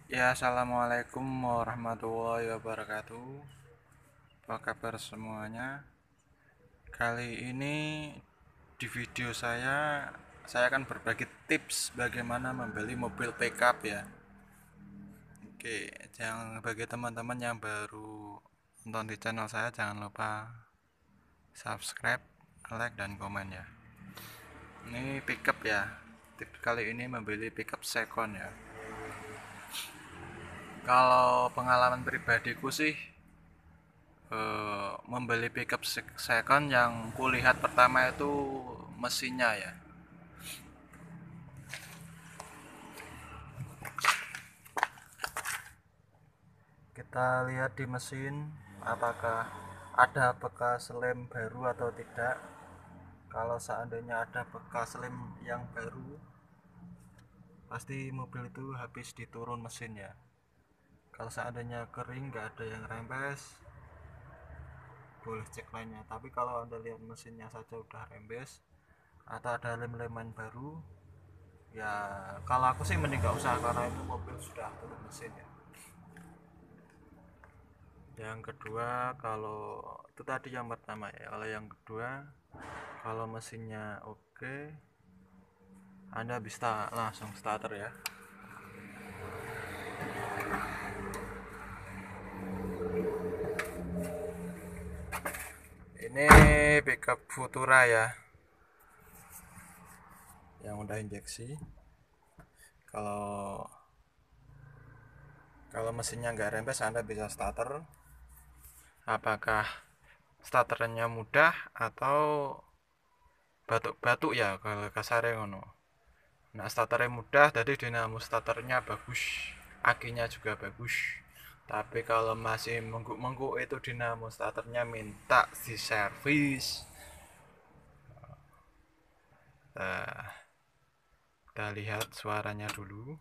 Ya, assalamualaikum warahmatullahi wabarakatuh. Apa kabar semuanya? Kali ini di video saya akan berbagi tips bagaimana membeli mobil pickup ya. Oke, bagi teman-teman yang baru nonton di channel saya, jangan lupa subscribe, like, dan komen ya. Ini pickup ya. Tips kali ini membeli pickup second ya. Kalau pengalaman pribadiku sih, membeli pickup second yang kulihat pertama itu mesinnya ya. Kita lihat di mesin apakah ada bekas lem baru atau tidak. Kalau seandainya ada bekas lem yang baru, pasti mobil itu habis diturun mesin ya. Kalau seandainya kering, nggak ada yang rembes, boleh cek lainnya. Tapi kalau anda lihat mesinnya saja udah rembes atau ada lem-leman baru, ya kalau aku sih mending gak usah, karena itu mobil sudah turun mesin ya. Yang kedua, kalau itu tadi yang pertama ya. Kalau yang kedua, kalau mesinnya oke, Anda bisa langsung starter ya. Ini pickup Futura ya, yang udah injeksi. Kalau kalau mesinnya nggak rembes, Anda bisa starter. Apakah starternya mudah atau batuk-batuk ya kalau kasarnya ngono. Nah, starternya mudah, jadi dinamo starternya bagus, akinya juga bagus. Tapi kalau masih mengguk-mengguk, itu dinamo starternya minta diservis. Nah, kita lihat suaranya dulu.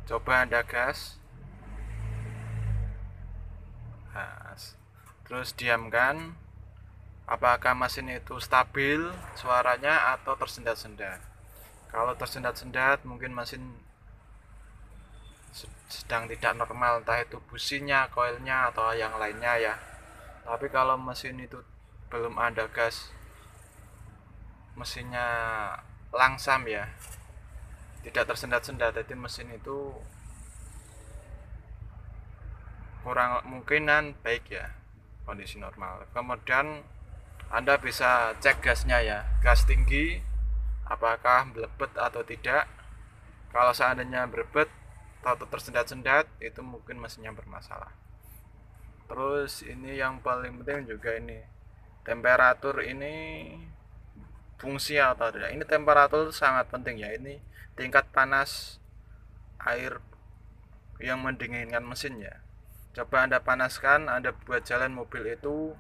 Coba Anda gas. Nah, terus diamkan. Apakah mesin itu stabil suaranya atau tersendat-sendat? Kalau tersendat-sendat, mungkin mesin sedang tidak normal, entah itu businya, koilnya, atau yang lainnya ya. Tapi kalau mesin itu belum ada gas, mesinnya langsam ya, tidak tersendat-sendat, jadi mesin itu kurang mungkinan baik ya, kondisi normal. Kemudian Anda bisa cek gasnya ya, gas tinggi apakah berebet atau tidak. Kalau seandainya berebet atau tersendat-sendat, itu mungkin mesinnya bermasalah. Terus ini yang paling penting juga, ini temperatur ini fungsi atau tidak. Ini temperatur sangat penting ya. Ini tingkat panas air yang mendinginkan mesin ya. Coba Anda panaskan, Anda buat jalan mobil itu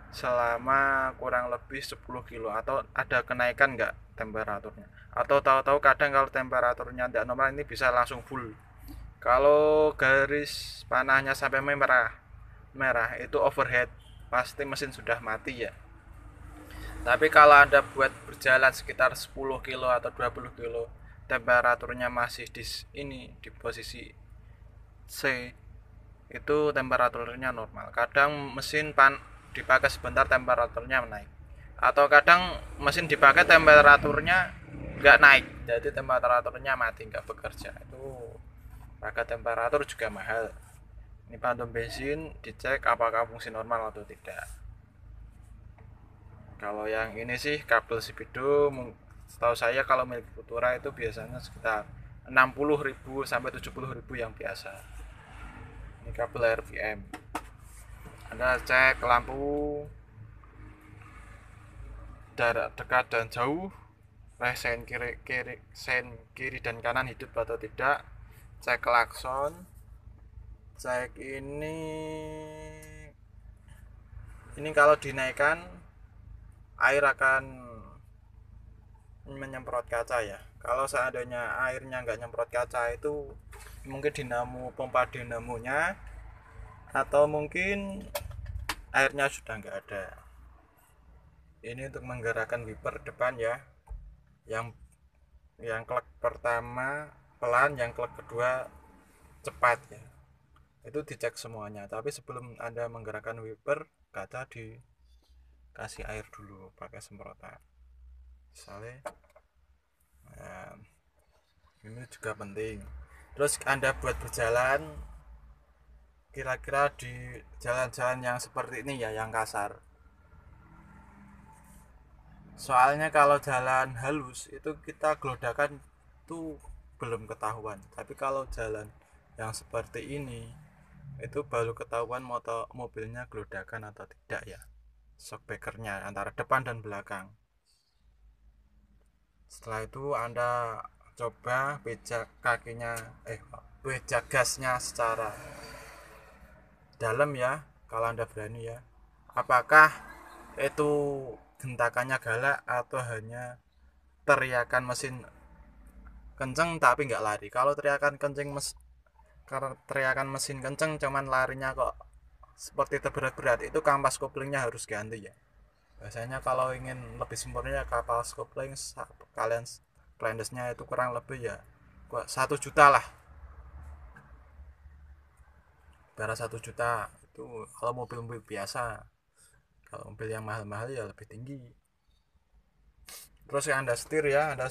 selama kurang lebih 10 kilo, atau ada kenaikan nggak temperaturnya, atau tahu-tahu kadang kalau temperaturnya tidak normal, ini bisa langsung full. Kalau garis panahnya sampai merah itu overheat, pasti mesin sudah mati ya. Tapi kalau Anda buat berjalan sekitar 10 kilo atau 20 kilo, temperaturnya masih di posisi C, itu temperaturnya normal. Kadang mesin dipakai sebentar temperaturnya naik, atau kadang mesin dipakai temperaturnya nggak naik, jadi temperaturnya mati, nggak bekerja. Itu pakai temperatur juga mahal. Ini pantum bensin dicek apakah fungsi normal atau tidak. Kalau yang ini sih kabel Sipido, setahu saya kalau milik Futura itu biasanya sekitar 60.000 sampai 70.000 yang biasa. Ini kabel RPM. Anda cek lampu jarak dekat dan jauh, sen kiri dan kanan hidup atau tidak. Cek klakson, cek ini kalau dinaikkan air akan menyemprot kaca ya. Kalau seandainya airnya nggak nyemprot kaca, itu mungkin pompa dinamonya, atau mungkin airnya sudah nggak ada. Ini untuk menggerakkan wiper depan ya. yang klek pertama pelan, yang klek kedua cepat ya. Itu dicek semuanya, tapi sebelum Anda menggerakkan wiper, kaca dikasih air dulu pakai semprotan misalnya. Nah, ini juga penting. Terus Anda buat berjalan kira-kira di jalan-jalan yang seperti ini ya, yang kasar. Soalnya kalau jalan halus itu kita gelodakan tuh belum ketahuan, tapi kalau jalan yang seperti ini itu baru ketahuan mobilnya gelodakan atau tidak ya, shockbreakernya antara depan dan belakang. Setelah itu Anda coba pijak kakinya, pijak gasnya secara dalam ya, kalau Anda berani ya. Apakah itu gentakannya galak atau hanya teriakan mesin kenceng tapi nggak lari. Kalau teriakan mesin kenceng cuman larinya kok seperti terberat-berat, itu kampas koplingnya harus ganti ya. Biasanya kalau ingin lebih sempurna kampas kopling kalian plendesnya itu kurang lebih ya 1 juta lah, darah 1 juta itu kalau mobil-mobil biasa. Kalau mobil yang mahal-mahal ya lebih tinggi. Terus yang Anda setir ya, Anda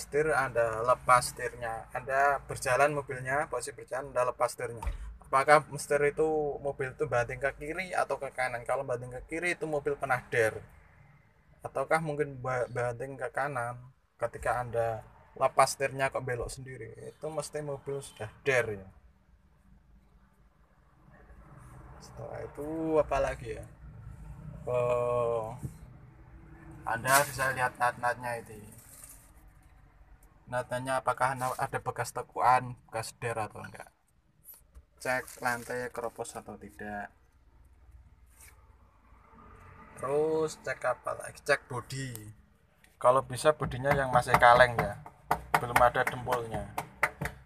lepas setirnya, Anda berjalan mobilnya, posisi berjalan, Anda lepas setirnya. Apakah setir itu mobil itu banting ke kiri atau ke kanan? Kalau banting ke kiri itu mobil pernah der, ataukah mungkin banting ke kanan. Ketika Anda lepas setirnya kok belok sendiri, itu mesti mobil sudah der ya. Setelah itu apa lagi ya, Anda bisa lihat nat-natnya itu, natanya apakah ada bekas tekuan, bekas der atau enggak. Cek lantai keropos atau tidak. Terus cek apa lagi, cek bodi. Kalau bisa bodinya yang masih kaleng ya, belum ada dempulnya.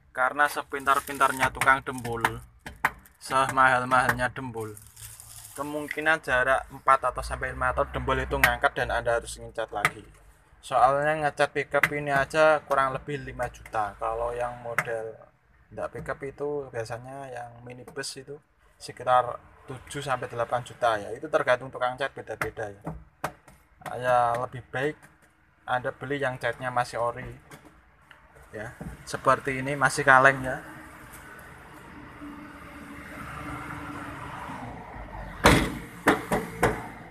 Karena sepintar-pintarnya tukang dempul, semahal-mahalnya dempul, kemungkinan jarak 4 atau sampai 5 tahun dempul itu ngangkat dan Anda harus ngecat lagi. Soalnya ngecat pickup ini aja kurang lebih 5 juta. Kalau yang model enggak pickup itu biasanya yang minibus itu sekitar 7 sampai 8 juta ya. Itu tergantung tukang cat, beda-beda ya. Ya lebih baik Anda beli yang catnya masih ori ya. Seperti ini masih kaleng ya.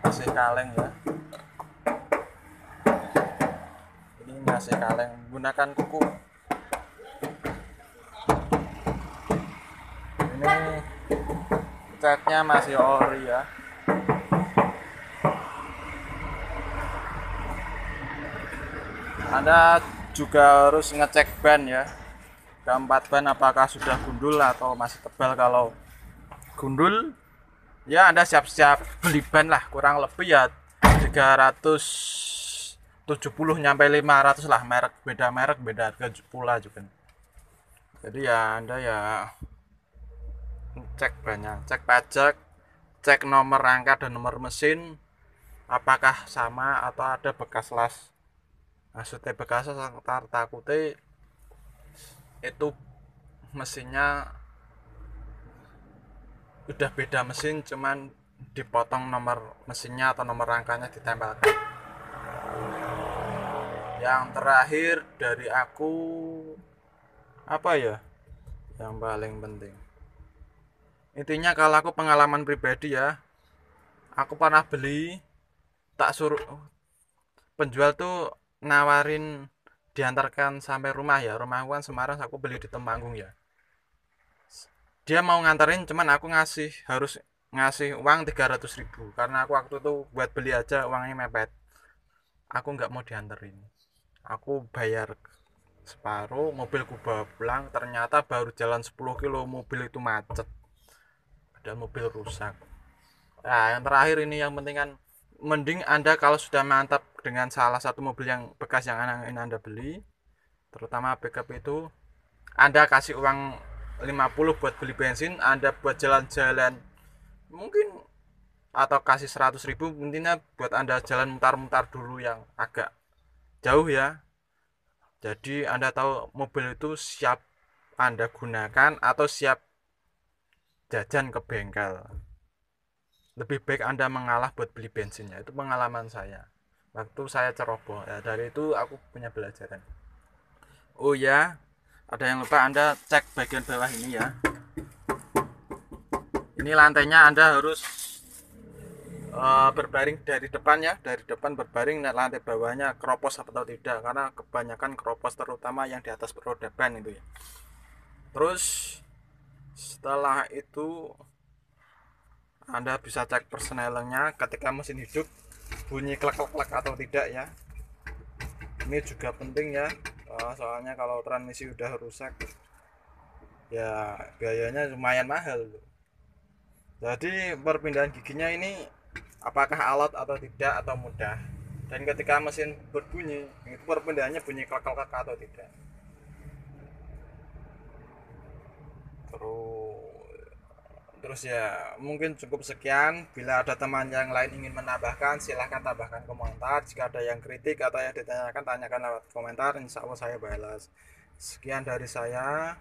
Masih kaleng ya. Ini masih kaleng, gunakan kuku. Ini catnya masih ori ya. Anda juga harus ngecek ban ya, keempat ban apakah sudah gundul atau masih tebal. Kalau gundul ya Anda siap-siap beli ban lah, kurang lebih ya 370 nyampe 500 lah, merek beda harga pula juga. Jadi ya Anda ya cek banyak, cek pajak, cek nomor rangka dan nomor mesin apakah sama atau ada bekas las. Maksudnya bekas takutnya itu mesinnya udah beda mesin, cuman dipotong nomor mesinnya atau nomor rangkanya ditempelkan. Yang terakhir dari aku apa ya, yang paling penting intinya, kalau aku pengalaman pribadi ya, aku pernah beli, tak suruh penjual tuh nawarin diantarkan sampai rumah ya. Rumah aku kan Semarang, aku beli di Temanggung ya. Dia mau nganterin, cuman aku harus ngasih uang 300.000 karena aku waktu itu buat beli aja uangnya mepet. Aku nggak mau dianterin, aku bayar separuh, mobilku bawa pulang, ternyata baru jalan 10 kilo mobil itu macet, ada mobil rusak. Nah yang terakhir ini yang penting kan, mending Anda kalau sudah mantap dengan salah satu mobil yang bekas yang Anda beli, terutama pickup itu, Anda kasih uang 50 buat beli bensin, Anda buat jalan-jalan mungkin, atau kasih 100.000 intinya buat Anda jalan mutar-mutar dulu yang agak jauh ya. Jadi Anda tahu mobil itu siap Anda gunakan atau siap jajan ke bengkel. Lebih baik Anda mengalah buat beli bensinnya. Itu pengalaman saya. Waktu saya ceroboh. Ya, dari itu aku punya pelajaran. Oh ya, ada yang lupa Anda cek bagian bawah ini ya. Ini lantainya Anda harus berbaring dari depan ya, dari depan berbaring. Nah, lantai bawahnya keropos atau tidak, karena kebanyakan keropos terutama yang di atas roda ban itu ya. Terus setelah itu Anda bisa cek persnelingnya ketika mesin hidup bunyi klek klek klek atau tidak ya. Ini juga penting ya, soalnya kalau transmisi udah rusak ya biayanya lumayan mahal. Jadi perpindahan giginya ini apakah alot atau tidak atau mudah. Dan ketika mesin berbunyi itu perpindahannya bunyi klek klek klek atau tidak. Terus ya mungkin cukup sekian. Bila ada teman yang lain ingin menambahkan, silahkan tambahkan komentar. Jika ada yang kritik atau yang ditanyakan, tanyakan lewat komentar, insya Allah saya balas. Sekian dari saya.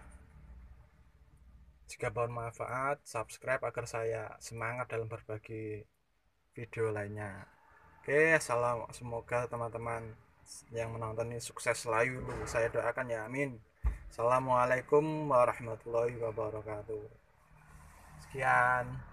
Jika bermanfaat, subscribe agar saya semangat dalam berbagi video lainnya. Oke, salam, semoga teman-teman yang menonton ini sukses selalu. Saya doakan ya, amin. Assalamualaikum warahmatullahi wabarakatuh. Sekian.